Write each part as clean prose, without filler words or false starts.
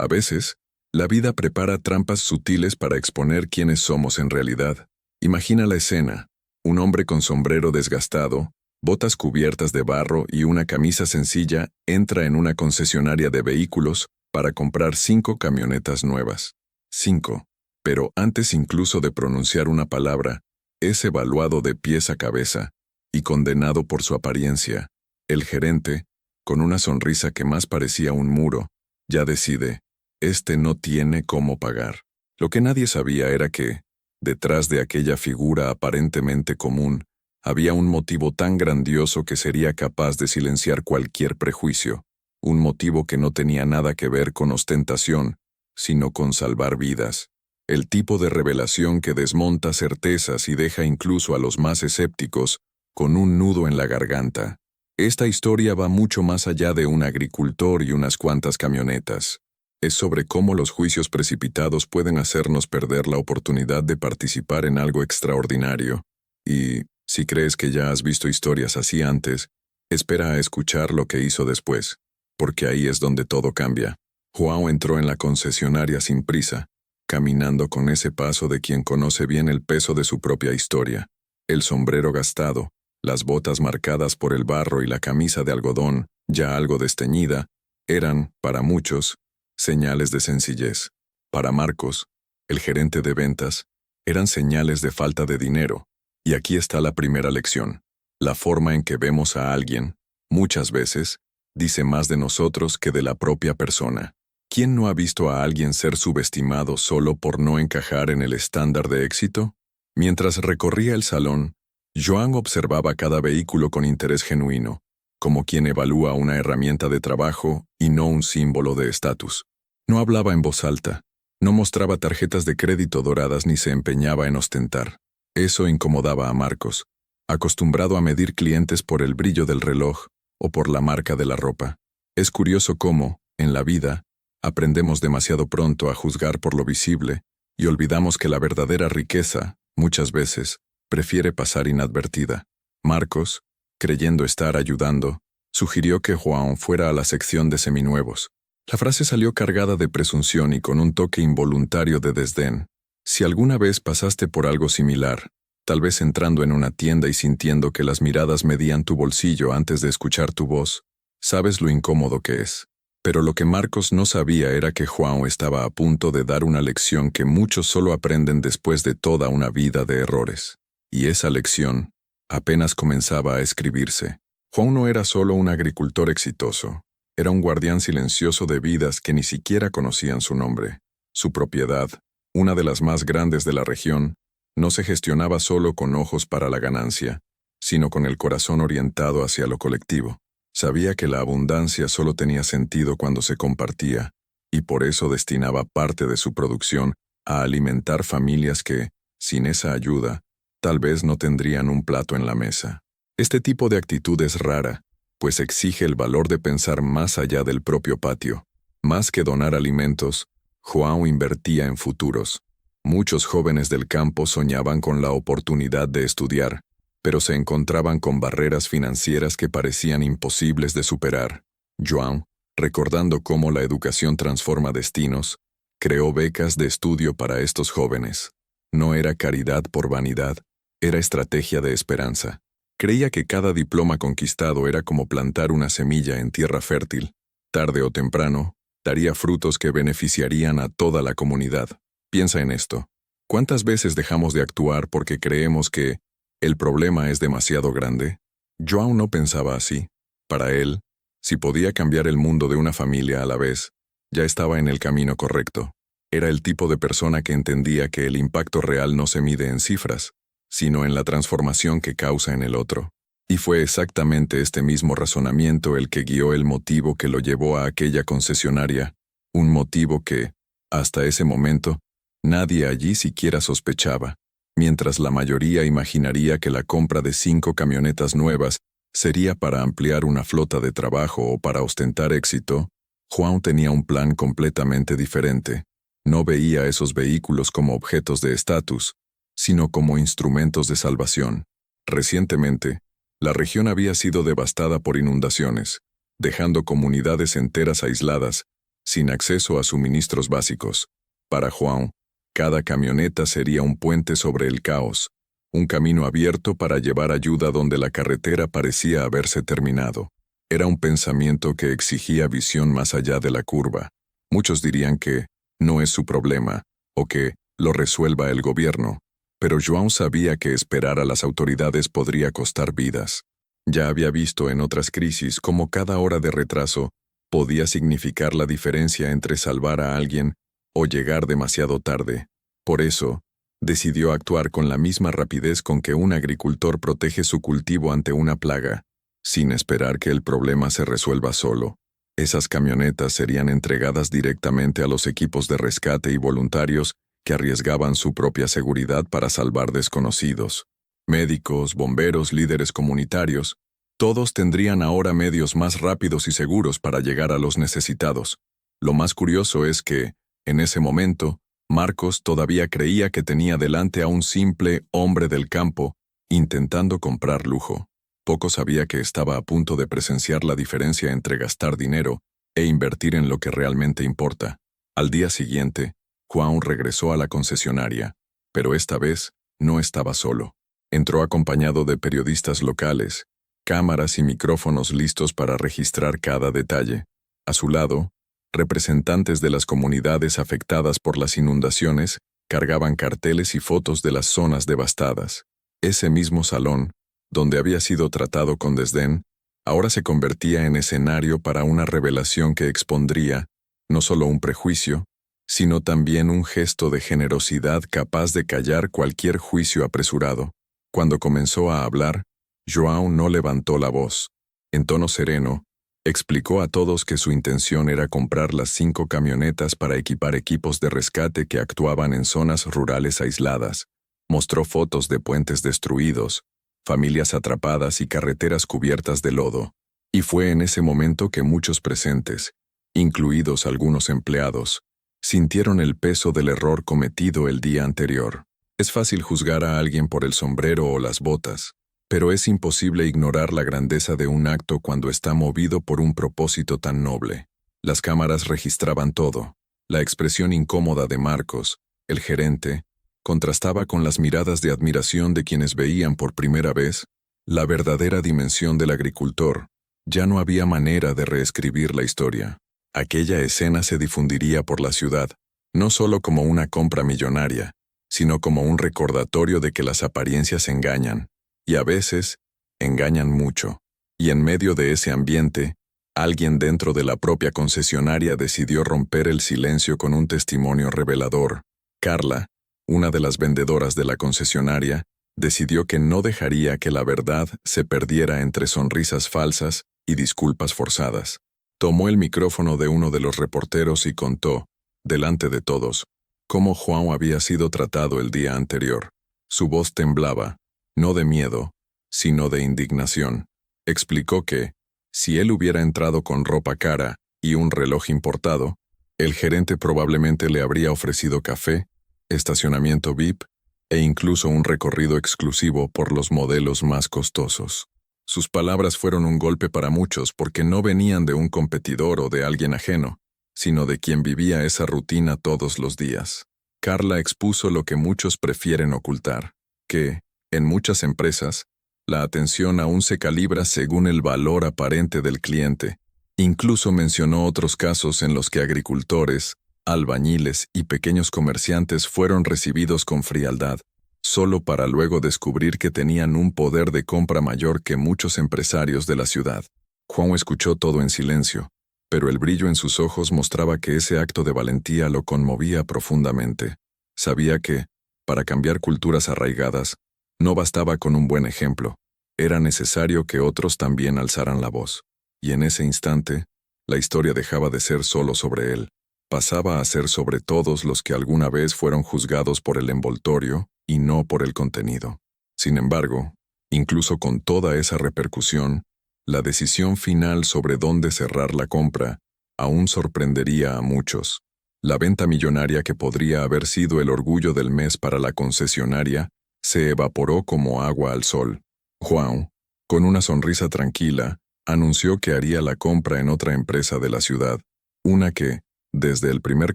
A veces, la vida prepara trampas sutiles para exponer quiénes somos en realidad. Imagina la escena: un hombre con sombrero desgastado, botas cubiertas de barro y una camisa sencilla entra en una concesionaria de vehículos para comprar 5 camionetas nuevas. 5. Pero antes incluso de pronunciar una palabra, es evaluado de pies a cabeza y condenado por su apariencia. El gerente, con una sonrisa que más parecía un muro, ya decide: este no tiene cómo pagar. Lo que nadie sabía era que, detrás de aquella figura aparentemente común, había un motivo tan grandioso que sería capaz de silenciar cualquier prejuicio, un motivo que no tenía nada que ver con ostentación, sino con salvar vidas. El tipo de revelación que desmonta certezas y deja incluso a los más escépticos con un nudo en la garganta. Esta historia va mucho más allá de un agricultor y unas cuantas camionetas. Es sobre cómo los juicios precipitados pueden hacernos perder la oportunidad de participar en algo extraordinario. Y, si crees que ya has visto historias así antes, espera a escuchar lo que hizo después, porque ahí es donde todo cambia. João entró en la concesionaria sin prisa, caminando con ese paso de quien conoce bien el peso de su propia historia. El sombrero gastado, las botas marcadas por el barro y la camisa de algodón, ya algo desteñida, eran, para muchos, señales de sencillez. Para Marcos, el gerente de ventas, eran señales de falta de dinero. Y aquí está la primera lección. La forma en que vemos a alguien, muchas veces, dice más de nosotros que de la propia persona. ¿Quién no ha visto a alguien ser subestimado solo por no encajar en el estándar de éxito? Mientras recorría el salón, Joan observaba cada vehículo con interés genuino, como quien evalúa una herramienta de trabajo y no un símbolo de estatus. No hablaba en voz alta, no mostraba tarjetas de crédito doradas ni se empeñaba en ostentar. Eso incomodaba a Marcos, acostumbrado a medir clientes por el brillo del reloj o por la marca de la ropa. Es curioso cómo, en la vida, aprendemos demasiado pronto a juzgar por lo visible y olvidamos que la verdadera riqueza, muchas veces, prefiere pasar inadvertida. Marcos, creyendo estar ayudando, sugirió que João fuera a la sección de seminuevos. La frase salió cargada de presunción y con un toque involuntario de desdén. Si alguna vez pasaste por algo similar, tal vez entrando en una tienda y sintiendo que las miradas medían tu bolsillo antes de escuchar tu voz, sabes lo incómodo que es. Pero lo que Marcos no sabía era que João estaba a punto de dar una lección que muchos solo aprenden después de toda una vida de errores. Y esa lección apenas comenzaba a escribirse. João no era solo un agricultor exitoso, era un guardián silencioso de vidas que ni siquiera conocían su nombre. Su propiedad, una de las más grandes de la región, no se gestionaba solo con ojos para la ganancia, sino con el corazón orientado hacia lo colectivo. Sabía que la abundancia solo tenía sentido cuando se compartía, y por eso destinaba parte de su producción a alimentar familias que, sin esa ayuda, tal vez no tendrían un plato en la mesa. Este tipo de actitud es rara, pues exige el valor de pensar más allá del propio patio. Más que donar alimentos, João invertía en futuros. Muchos jóvenes del campo soñaban con la oportunidad de estudiar, pero se encontraban con barreras financieras que parecían imposibles de superar. João, recordando cómo la educación transforma destinos, creó becas de estudio para estos jóvenes. No era caridad por vanidad, era estrategia de esperanza. Creía que cada diploma conquistado era como plantar una semilla en tierra fértil. Tarde o temprano, daría frutos que beneficiarían a toda la comunidad. Piensa en esto. ¿Cuántas veces dejamos de actuar porque creemos que el problema es demasiado grande? João no pensaba así. Para él, si podía cambiar el mundo de una familia a la vez, ya estaba en el camino correcto. Era el tipo de persona que entendía que el impacto real no se mide en cifras, sino en la transformación que causa en el otro. Y fue exactamente este mismo razonamiento el que guió el motivo que lo llevó a aquella concesionaria, un motivo que, hasta ese momento, nadie allí siquiera sospechaba. Mientras la mayoría imaginaría que la compra de 5 camionetas nuevas sería para ampliar una flota de trabajo o para ostentar éxito, João tenía un plan completamente diferente. No veía esos vehículos como objetos de estatus, sino como instrumentos de salvación. Recientemente, la región había sido devastada por inundaciones, dejando comunidades enteras aisladas, sin acceso a suministros básicos. Para João, cada camioneta sería un puente sobre el caos, un camino abierto para llevar ayuda donde la carretera parecía haberse terminado. Era un pensamiento que exigía visión más allá de la curva. Muchos dirían que no es su problema, o que lo resuelva el gobierno, pero João sabía que esperar a las autoridades podría costar vidas. Ya había visto en otras crisis cómo cada hora de retraso podía significar la diferencia entre salvar a alguien o llegar demasiado tarde. Por eso, decidió actuar con la misma rapidez con que un agricultor protege su cultivo ante una plaga, sin esperar que el problema se resuelva solo. Esas camionetas serían entregadas directamente a los equipos de rescate y voluntarios que arriesgaban su propia seguridad para salvar desconocidos. Médicos, bomberos, líderes comunitarios, todos tendrían ahora medios más rápidos y seguros para llegar a los necesitados. Lo más curioso es que, en ese momento, Marcos todavía creía que tenía delante a un simple hombre del campo, intentando comprar lujo. Poco sabía que estaba a punto de presenciar la diferencia entre gastar dinero e invertir en lo que realmente importa. Al día siguiente, João regresó a la concesionaria, pero esta vez no estaba solo. Entró acompañado de periodistas locales, cámaras y micrófonos listos para registrar cada detalle. A su lado, representantes de las comunidades afectadas por las inundaciones cargaban carteles y fotos de las zonas devastadas. Ese mismo salón, donde había sido tratado con desdén, ahora se convertía en escenario para una revelación que expondría no solo un prejuicio, sino también un gesto de generosidad capaz de callar cualquier juicio apresurado. Cuando comenzó a hablar, João no levantó la voz. En tono sereno, explicó a todos que su intención era comprar las 5 camionetas para equipar equipos de rescate que actuaban en zonas rurales aisladas. Mostró fotos de puentes destruidos, familias atrapadas y carreteras cubiertas de lodo. Y fue en ese momento que muchos presentes, incluidos algunos empleados, sintieron el peso del error cometido el día anterior. Es fácil juzgar a alguien por el sombrero o las botas, pero es imposible ignorar la grandeza de un acto cuando está movido por un propósito tan noble. Las cámaras registraban todo. La expresión incómoda de Marcos, el gerente, contrastaba con las miradas de admiración de quienes veían por primera vez la verdadera dimensión del agricultor. Ya no había manera de reescribir la historia. Aquella escena se difundiría por la ciudad, no solo como una compra millonaria, sino como un recordatorio de que las apariencias engañan, y a veces engañan mucho. Y en medio de ese ambiente, alguien dentro de la propia concesionaria decidió romper el silencio con un testimonio revelador. Carla, una de las vendedoras de la concesionaria, decidió que no dejaría que la verdad se perdiera entre sonrisas falsas y disculpas forzadas. Tomó el micrófono de uno de los reporteros y contó, delante de todos, cómo João había sido tratado el día anterior. Su voz temblaba, no de miedo, sino de indignación. Explicó que, si él hubiera entrado con ropa cara y un reloj importado, el gerente probablemente le habría ofrecido café, estacionamiento VIP e incluso un recorrido exclusivo por los modelos más costosos. Sus palabras fueron un golpe para muchos porque no venían de un competidor o de alguien ajeno, sino de quien vivía esa rutina todos los días. Carla expuso lo que muchos prefieren ocultar, que, en muchas empresas, la atención aún se calibra según el valor aparente del cliente. Incluso mencionó otros casos en los que agricultores, albañiles y pequeños comerciantes fueron recibidos con frialdad, solo para luego descubrir que tenían un poder de compra mayor que muchos empresarios de la ciudad. João escuchó todo en silencio, pero el brillo en sus ojos mostraba que ese acto de valentía lo conmovía profundamente. Sabía que, para cambiar culturas arraigadas, no bastaba con un buen ejemplo, era necesario que otros también alzaran la voz. Y en ese instante, la historia dejaba de ser solo sobre él. Pasaba a ser sobre todos los que alguna vez fueron juzgados por el envoltorio y no por el contenido. Sin embargo, incluso con toda esa repercusión, la decisión final sobre dónde cerrar la compra aún sorprendería a muchos. La venta millonaria que podría haber sido el orgullo del mes para la concesionaria se evaporó como agua al sol. João, con una sonrisa tranquila, anunció que haría la compra en otra empresa de la ciudad, una que, Desde el primer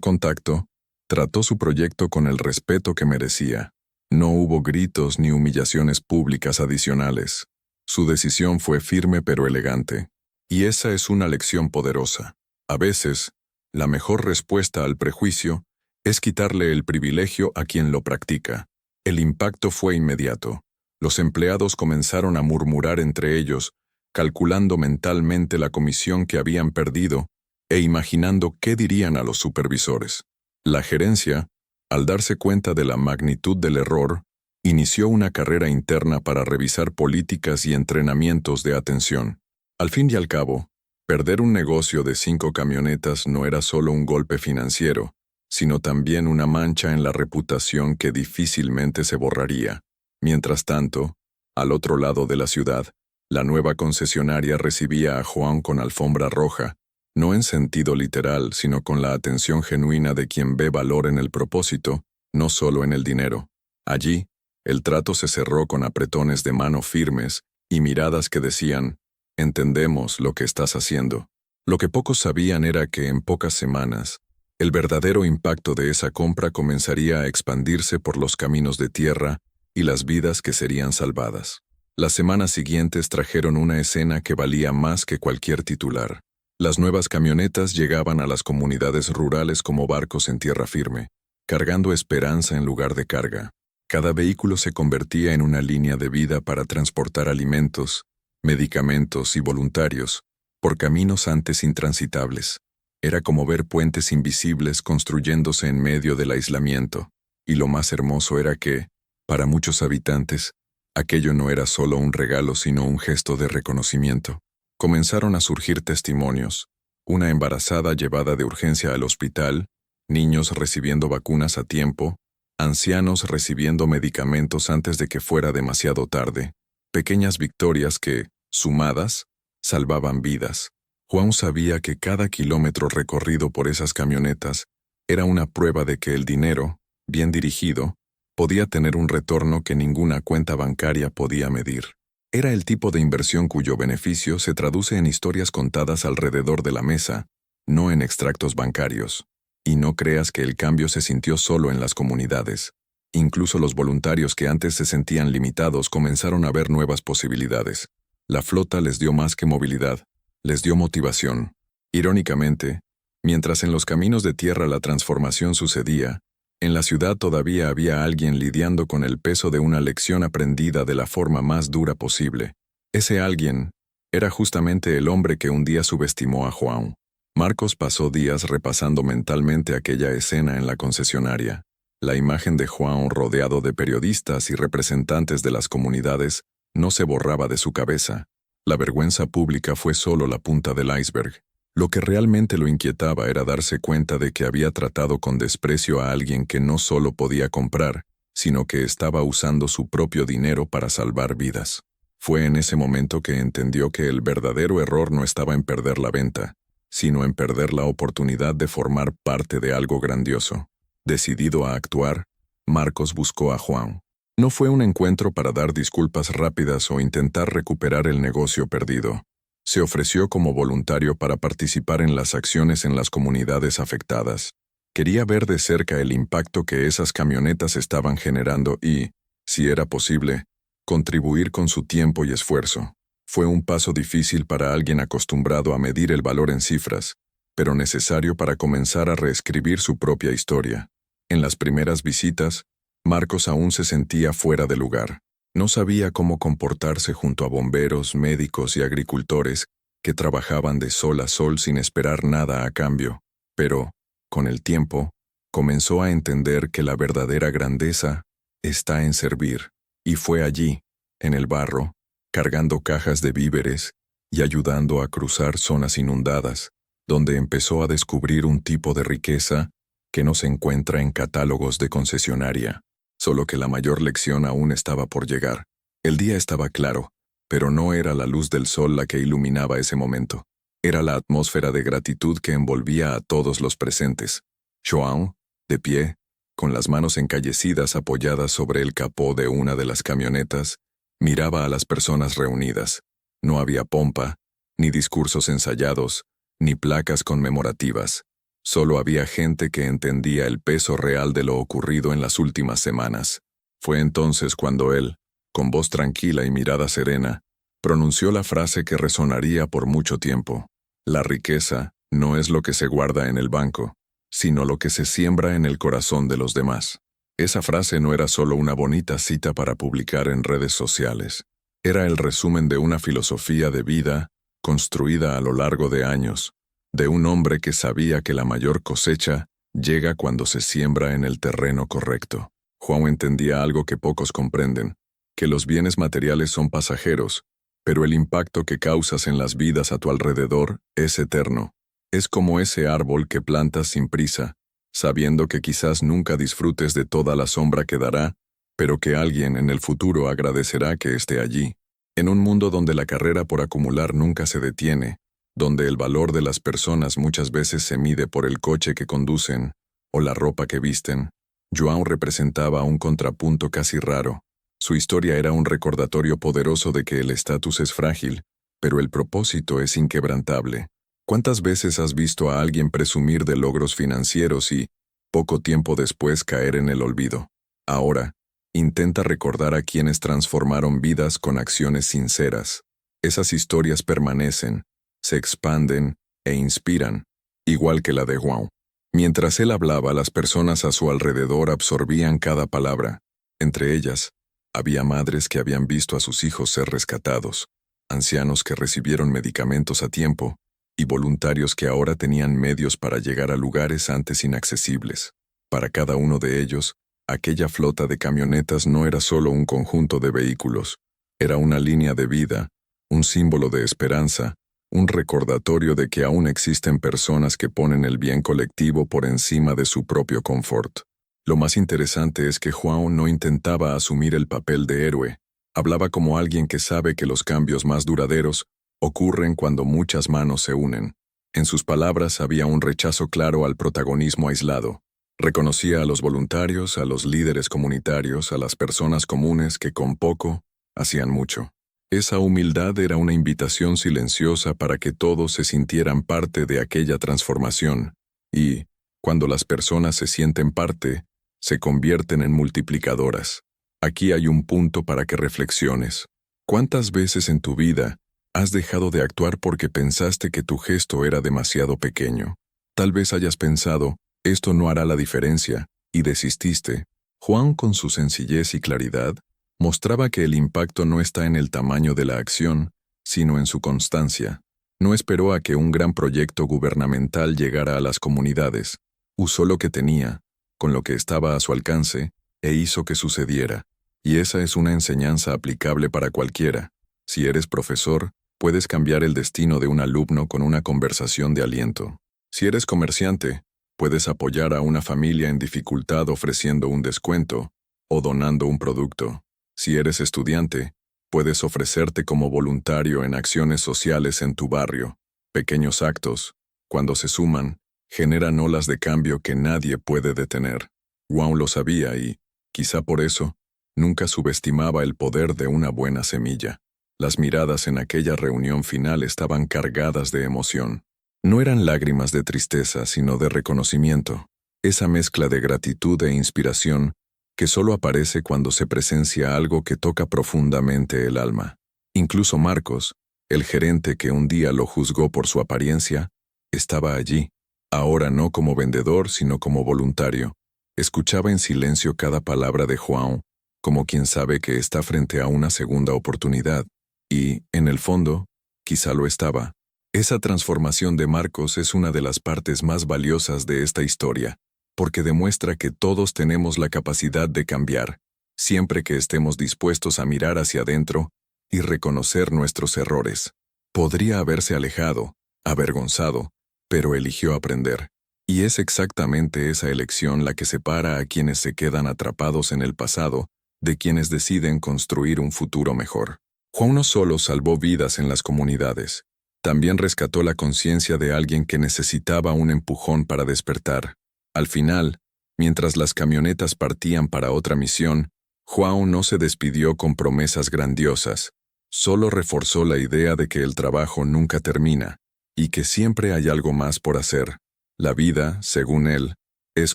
contacto, trató su proyecto con el respeto que merecía. No hubo gritos ni humillaciones públicas adicionales. Su decisión fue firme pero elegante. Y esa es una lección poderosa. A veces, la mejor respuesta al prejuicio es quitarle el privilegio a quien lo practica. El impacto fue inmediato. Los empleados comenzaron a murmurar entre ellos, calculando mentalmente la comisión que habían perdido e imaginando qué dirían a los supervisores. La gerencia, al darse cuenta de la magnitud del error, inició una carrera interna para revisar políticas y entrenamientos de atención. Al fin y al cabo, perder un negocio de 5 camionetas no era solo un golpe financiero, sino también una mancha en la reputación que difícilmente se borraría. Mientras tanto, al otro lado de la ciudad, la nueva concesionaria recibía a Juan con alfombra roja, no en sentido literal, sino con la atención genuina de quien ve valor en el propósito, no solo en el dinero. Allí, el trato se cerró con apretones de mano firmes y miradas que decían, «Entendemos lo que estás haciendo». Lo que pocos sabían era que en pocas semanas, el verdadero impacto de esa compra comenzaría a expandirse por los caminos de tierra y las vidas que serían salvadas. Las semanas siguientes trajeron una escena que valía más que cualquier titular. Las nuevas camionetas llegaban a las comunidades rurales como barcos en tierra firme, cargando esperanza en lugar de carga. Cada vehículo se convertía en una línea de vida para transportar alimentos, medicamentos y voluntarios, por caminos antes intransitables. Era como ver puentes invisibles construyéndose en medio del aislamiento, y lo más hermoso era que, para muchos habitantes, aquello no era solo un regalo sino un gesto de reconocimiento. Comenzaron a surgir testimonios, una embarazada llevada de urgencia al hospital, niños recibiendo vacunas a tiempo, ancianos recibiendo medicamentos antes de que fuera demasiado tarde, pequeñas victorias que, sumadas, salvaban vidas. Juan sabía que cada kilómetro recorrido por esas camionetas era una prueba de que el dinero, bien dirigido, podía tener un retorno que ninguna cuenta bancaria podía medir. Era el tipo de inversión cuyo beneficio se traduce en historias contadas alrededor de la mesa, no en extractos bancarios. Y no creas que el cambio se sintió solo en las comunidades. Incluso los voluntarios que antes se sentían limitados comenzaron a ver nuevas posibilidades. La flota les dio más que movilidad, les dio motivación. Irónicamente, mientras en los caminos de tierra la transformación sucedía, en la ciudad todavía había alguien lidiando con el peso de una lección aprendida de la forma más dura posible. Ese alguien era justamente el hombre que un día subestimó a Juan. Marcos pasó días repasando mentalmente aquella escena en la concesionaria. La imagen de Juan rodeado de periodistas y representantes de las comunidades no se borraba de su cabeza. La vergüenza pública fue solo la punta del iceberg. Lo que realmente lo inquietaba era darse cuenta de que había tratado con desprecio a alguien que no solo podía comprar, sino que estaba usando su propio dinero para salvar vidas. Fue en ese momento que entendió que el verdadero error no estaba en perder la venta, sino en perder la oportunidad de formar parte de algo grandioso. Decidido a actuar, Marcos buscó a Juan. No fue un encuentro para dar disculpas rápidas o intentar recuperar el negocio perdido. Se ofreció como voluntario para participar en las acciones en las comunidades afectadas. Quería ver de cerca el impacto que esas camionetas estaban generando y, si era posible, contribuir con su tiempo y esfuerzo. Fue un paso difícil para alguien acostumbrado a medir el valor en cifras, pero necesario para comenzar a reescribir su propia historia. En las primeras visitas, Marcos aún se sentía fuera de lugar. No sabía cómo comportarse junto a bomberos, médicos y agricultores que trabajaban de sol a sol sin esperar nada a cambio. Pero, con el tiempo, comenzó a entender que la verdadera grandeza está en servir. Y fue allí, en el barro, cargando cajas de víveres y ayudando a cruzar zonas inundadas, donde empezó a descubrir un tipo de riqueza que no se encuentra en catálogos de concesionaria. Solo que la mayor lección aún estaba por llegar. El día estaba claro, pero no era la luz del sol la que iluminaba ese momento. Era la atmósfera de gratitud que envolvía a todos los presentes. João, de pie, con las manos encallecidas apoyadas sobre el capó de una de las camionetas, miraba a las personas reunidas. No había pompa, ni discursos ensayados, ni placas conmemorativas. Solo había gente que entendía el peso real de lo ocurrido en las últimas semanas. Fue entonces cuando él, con voz tranquila y mirada serena, pronunció la frase que resonaría por mucho tiempo. La riqueza no es lo que se guarda en el banco, sino lo que se siembra en el corazón de los demás. Esa frase no era solo una bonita cita para publicar en redes sociales. Era el resumen de una filosofía de vida construida a lo largo de años, de un hombre que sabía que la mayor cosecha llega cuando se siembra en el terreno correcto. Juan entendía algo que pocos comprenden, que los bienes materiales son pasajeros, pero el impacto que causas en las vidas a tu alrededor es eterno. Es como ese árbol que plantas sin prisa, sabiendo que quizás nunca disfrutes de toda la sombra que dará, pero que alguien en el futuro agradecerá que esté allí. En un mundo donde la carrera por acumular nunca se detiene, donde el valor de las personas muchas veces se mide por el coche que conducen o la ropa que visten, João representaba un contrapunto casi raro. Su historia era un recordatorio poderoso de que el estatus es frágil, pero el propósito es inquebrantable. ¿Cuántas veces has visto a alguien presumir de logros financieros y, poco tiempo después, caer en el olvido? Ahora, intenta recordar a quienes transformaron vidas con acciones sinceras. Esas historias permanecen, se expanden e inspiran, igual que la de João. Mientras él hablaba, las personas a su alrededor absorbían cada palabra. Entre ellas, había madres que habían visto a sus hijos ser rescatados, ancianos que recibieron medicamentos a tiempo, y voluntarios que ahora tenían medios para llegar a lugares antes inaccesibles. Para cada uno de ellos, aquella flota de camionetas no era solo un conjunto de vehículos, era una línea de vida, un símbolo de esperanza, un recordatorio de que aún existen personas que ponen el bien colectivo por encima de su propio confort. Lo más interesante es que João no intentaba asumir el papel de héroe, hablaba como alguien que sabe que los cambios más duraderos ocurren cuando muchas manos se unen. En sus palabras había un rechazo claro al protagonismo aislado. Reconocía a los voluntarios, a los líderes comunitarios, a las personas comunes que con poco hacían mucho. Esa humildad era una invitación silenciosa para que todos se sintieran parte de aquella transformación, y, cuando las personas se sienten parte, se convierten en multiplicadoras. Aquí hay un punto para que reflexiones. ¿Cuántas veces en tu vida has dejado de actuar porque pensaste que tu gesto era demasiado pequeño? Tal vez hayas pensado, esto no hará la diferencia, y desististe. João, con su sencillez y claridad, mostraba que el impacto no está en el tamaño de la acción, sino en su constancia. No esperó a que un gran proyecto gubernamental llegara a las comunidades. Usó lo que tenía, con lo que estaba a su alcance, e hizo que sucediera. Y esa es una enseñanza aplicable para cualquiera. Si eres profesor, puedes cambiar el destino de un alumno con una conversación de aliento. Si eres comerciante, puedes apoyar a una familia en dificultad ofreciendo un descuento o donando un producto. Si eres estudiante, puedes ofrecerte como voluntario en acciones sociales en tu barrio. Pequeños actos, cuando se suman, generan olas de cambio que nadie puede detener. João lo sabía y, quizá por eso, nunca subestimaba el poder de una buena semilla. Las miradas en aquella reunión final estaban cargadas de emoción. No eran lágrimas de tristeza, sino de reconocimiento. Esa mezcla de gratitud e inspiración que solo aparece cuando se presencia algo que toca profundamente el alma. Incluso Marcos, el gerente que un día lo juzgó por su apariencia, estaba allí, ahora no como vendedor, sino como voluntario. Escuchaba en silencio cada palabra de João, como quien sabe que está frente a una segunda oportunidad, y, en el fondo, quizá lo estaba. Esa transformación de Marcos es una de las partes más valiosas de esta historia, porque demuestra que todos tenemos la capacidad de cambiar, siempre que estemos dispuestos a mirar hacia adentro y reconocer nuestros errores. Podría haberse alejado, avergonzado, pero eligió aprender. Y es exactamente esa elección la que separa a quienes se quedan atrapados en el pasado de quienes deciden construir un futuro mejor. João no solo salvó vidas en las comunidades, también rescató la conciencia de alguien que necesitaba un empujón para despertar. Al final, mientras las camionetas partían para otra misión, João no se despidió con promesas grandiosas, solo reforzó la idea de que el trabajo nunca termina y que siempre hay algo más por hacer. La vida, según él, es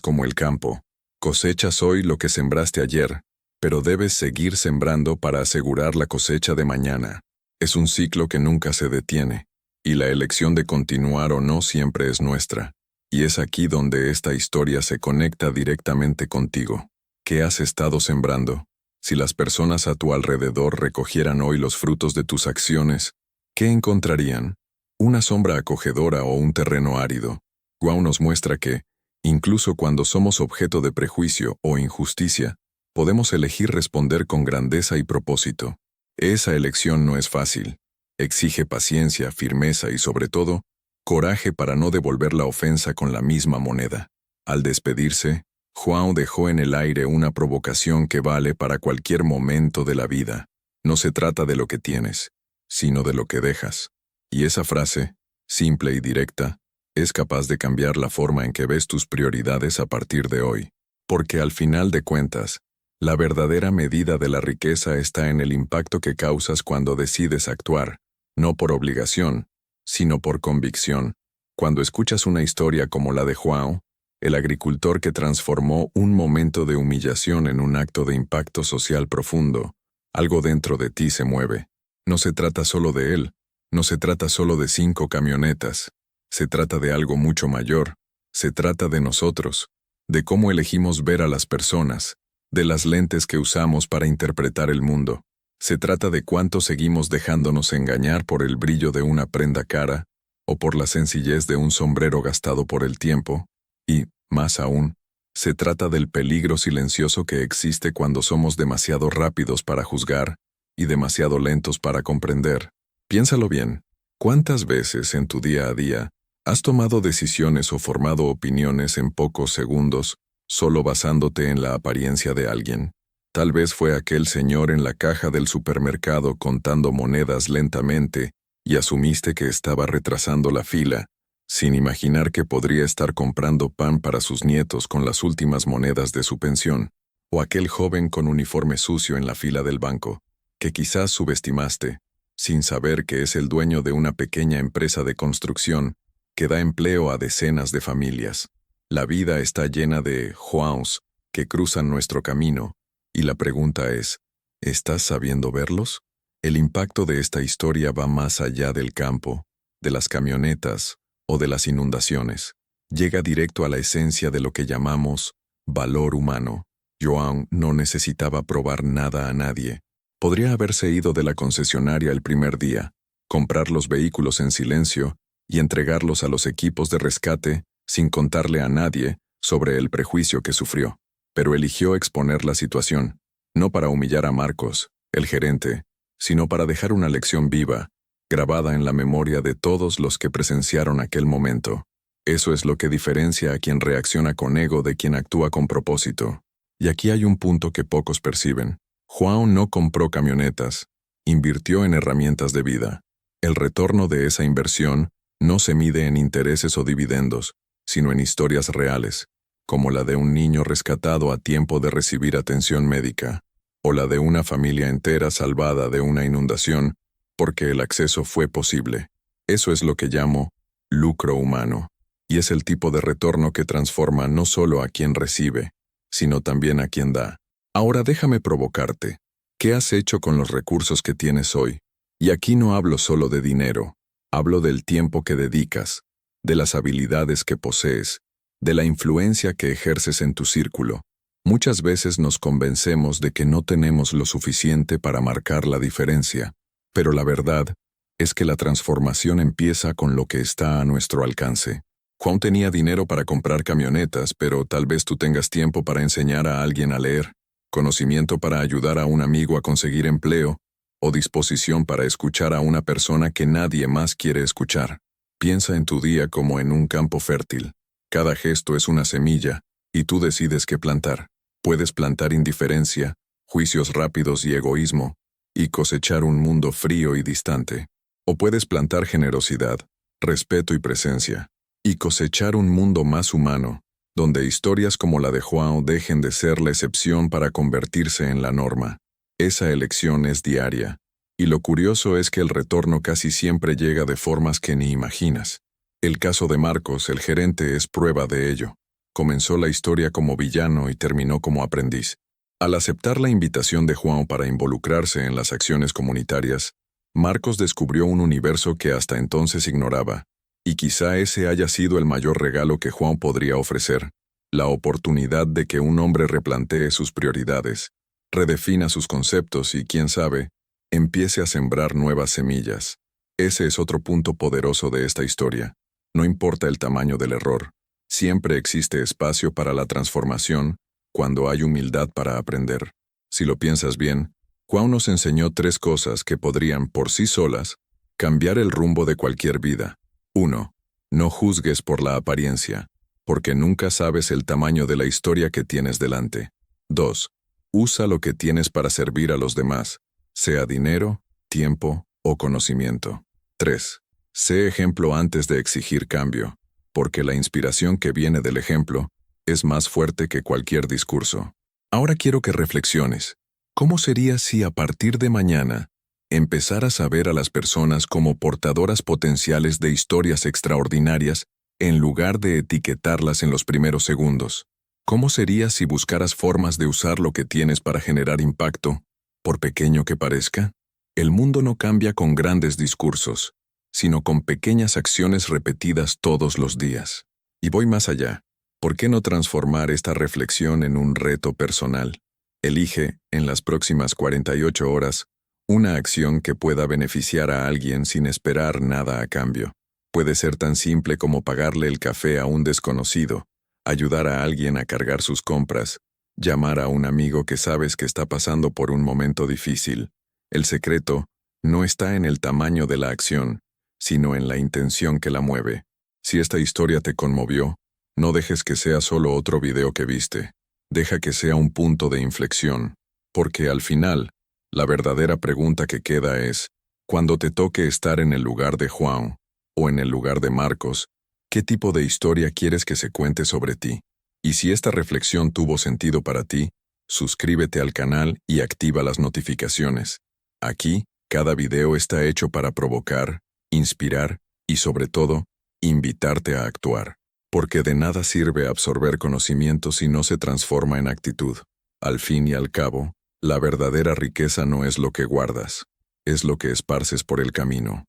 como el campo. Cosechas hoy lo que sembraste ayer, pero debes seguir sembrando para asegurar la cosecha de mañana. Es un ciclo que nunca se detiene, y la elección de continuar o no siempre es nuestra. Y es aquí donde esta historia se conecta directamente contigo. ¿Qué has estado sembrando? Si las personas a tu alrededor recogieran hoy los frutos de tus acciones, ¿qué encontrarían? ¿Una sombra acogedora o un terreno árido? Guau nos muestra que, incluso cuando somos objeto de prejuicio o injusticia, podemos elegir responder con grandeza y propósito. Esa elección no es fácil. Exige paciencia, firmeza y, sobre todo, coraje para no devolver la ofensa con la misma moneda. Al despedirse, João dejó en el aire una provocación que vale para cualquier momento de la vida. No se trata de lo que tienes, sino de lo que dejas. Y esa frase, simple y directa, es capaz de cambiar la forma en que ves tus prioridades a partir de hoy. Porque al final de cuentas, la verdadera medida de la riqueza está en el impacto que causas cuando decides actuar, no por obligación, sino por convicción. Cuando escuchas una historia como la de João, el agricultor que transformó un momento de humillación en un acto de impacto social profundo, algo dentro de ti se mueve. No se trata solo de él, no se trata solo de 5 camionetas, se trata de algo mucho mayor, se trata de nosotros, de cómo elegimos ver a las personas, de las lentes que usamos para interpretar el mundo. Se trata de cuánto seguimos dejándonos engañar por el brillo de una prenda cara, o por la sencillez de un sombrero gastado por el tiempo, y, más aún, se trata del peligro silencioso que existe cuando somos demasiado rápidos para juzgar y demasiado lentos para comprender. Piénsalo bien, ¿cuántas veces en tu día a día has tomado decisiones o formado opiniones en pocos segundos solo basándote en la apariencia de alguien? Tal vez fue aquel señor en la caja del supermercado contando monedas lentamente y asumiste que estaba retrasando la fila, sin imaginar que podría estar comprando pan para sus nietos con las últimas monedas de su pensión. O aquel joven con uniforme sucio en la fila del banco, que quizás subestimaste, sin saber que es el dueño de una pequeña empresa de construcción que da empleo a decenas de familias. La vida está llena de Joãos que cruzan nuestro camino, y la pregunta es, ¿estás sabiendo verlos? El impacto de esta historia va más allá del campo, de las camionetas o de las inundaciones. Llega directo a la esencia de lo que llamamos valor humano. João no necesitaba probar nada a nadie. Podría haberse ido de la concesionaria el primer día, comprar los vehículos en silencio y entregarlos a los equipos de rescate sin contarle a nadie sobre el prejuicio que sufrió. Pero eligió exponer la situación, no para humillar a Marcos, el gerente, sino para dejar una lección viva, grabada en la memoria de todos los que presenciaron aquel momento. Eso es lo que diferencia a quien reacciona con ego de quien actúa con propósito. Y aquí hay un punto que pocos perciben. João no compró camionetas, invirtió en herramientas de vida. El retorno de esa inversión no se mide en intereses o dividendos, sino en historias reales, como la de un niño rescatado a tiempo de recibir atención médica, o la de una familia entera salvada de una inundación porque el acceso fue posible. Eso es lo que llamo lucro humano, y es el tipo de retorno que transforma no solo a quien recibe, sino también a quien da. Ahora déjame provocarte. ¿Qué has hecho con los recursos que tienes hoy? Y aquí no hablo solo de dinero, hablo del tiempo que dedicas, de las habilidades que posees, de la influencia que ejerces en tu círculo. Muchas veces nos convencemos de que no tenemos lo suficiente para marcar la diferencia, pero la verdad es que la transformación empieza con lo que está a nuestro alcance. Juan tenía dinero para comprar camionetas, pero tal vez tú tengas tiempo para enseñar a alguien a leer, conocimiento para ayudar a un amigo a conseguir empleo, o disposición para escuchar a una persona que nadie más quiere escuchar. Piensa en tu día como en un campo fértil. Cada gesto es una semilla, y tú decides qué plantar. Puedes plantar indiferencia, juicios rápidos y egoísmo, y cosechar un mundo frío y distante. O puedes plantar generosidad, respeto y presencia, y cosechar un mundo más humano, donde historias como la de João dejen de ser la excepción para convertirse en la norma. Esa elección es diaria, y lo curioso es que el retorno casi siempre llega de formas que ni imaginas. El caso de Marcos, el gerente, es prueba de ello. Comenzó la historia como villano y terminó como aprendiz. Al aceptar la invitación de Juan para involucrarse en las acciones comunitarias, Marcos descubrió un universo que hasta entonces ignoraba, y quizá ese haya sido el mayor regalo que Juan podría ofrecer, la oportunidad de que un hombre replantee sus prioridades, redefina sus conceptos y, quién sabe, empiece a sembrar nuevas semillas. Ese es otro punto poderoso de esta historia. No importa el tamaño del error, siempre existe espacio para la transformación cuando hay humildad para aprender. Si lo piensas bien, Juan nos enseñó 3 cosas que podrían, por sí solas, cambiar el rumbo de cualquier vida. 1. No juzgues por la apariencia, porque nunca sabes el tamaño de la historia que tienes delante. 2. Usa lo que tienes para servir a los demás, sea dinero, tiempo o conocimiento. 3. Sé ejemplo antes de exigir cambio, porque la inspiración que viene del ejemplo es más fuerte que cualquier discurso. Ahora quiero que reflexiones. ¿Cómo sería si a partir de mañana empezaras a ver a las personas como portadoras potenciales de historias extraordinarias en lugar de etiquetarlas en los primeros segundos? ¿Cómo sería si buscaras formas de usar lo que tienes para generar impacto, por pequeño que parezca? El mundo no cambia con grandes discursos, sino con pequeñas acciones repetidas todos los días. Y voy más allá. ¿Por qué no transformar esta reflexión en un reto personal? Elige, en las próximas 48 horas, una acción que pueda beneficiar a alguien sin esperar nada a cambio. Puede ser tan simple como pagarle el café a un desconocido, ayudar a alguien a cargar sus compras, llamar a un amigo que sabes que está pasando por un momento difícil. El secreto no está en el tamaño de la acción, sino en la intención que la mueve. Si esta historia te conmovió, no dejes que sea solo otro video que viste. Deja que sea un punto de inflexión, porque al final, la verdadera pregunta que queda es, cuando te toque estar en el lugar de Juan o en el lugar de Marcos, ¿qué tipo de historia quieres que se cuente sobre ti? Y si esta reflexión tuvo sentido para ti, suscríbete al canal y activa las notificaciones. Aquí, cada video está hecho para provocar, inspirar y, sobre todo, invitarte a actuar. Porque de nada sirve absorber conocimiento si no se transforma en actitud. Al fin y al cabo, la verdadera riqueza no es lo que guardas, es lo que esparces por el camino.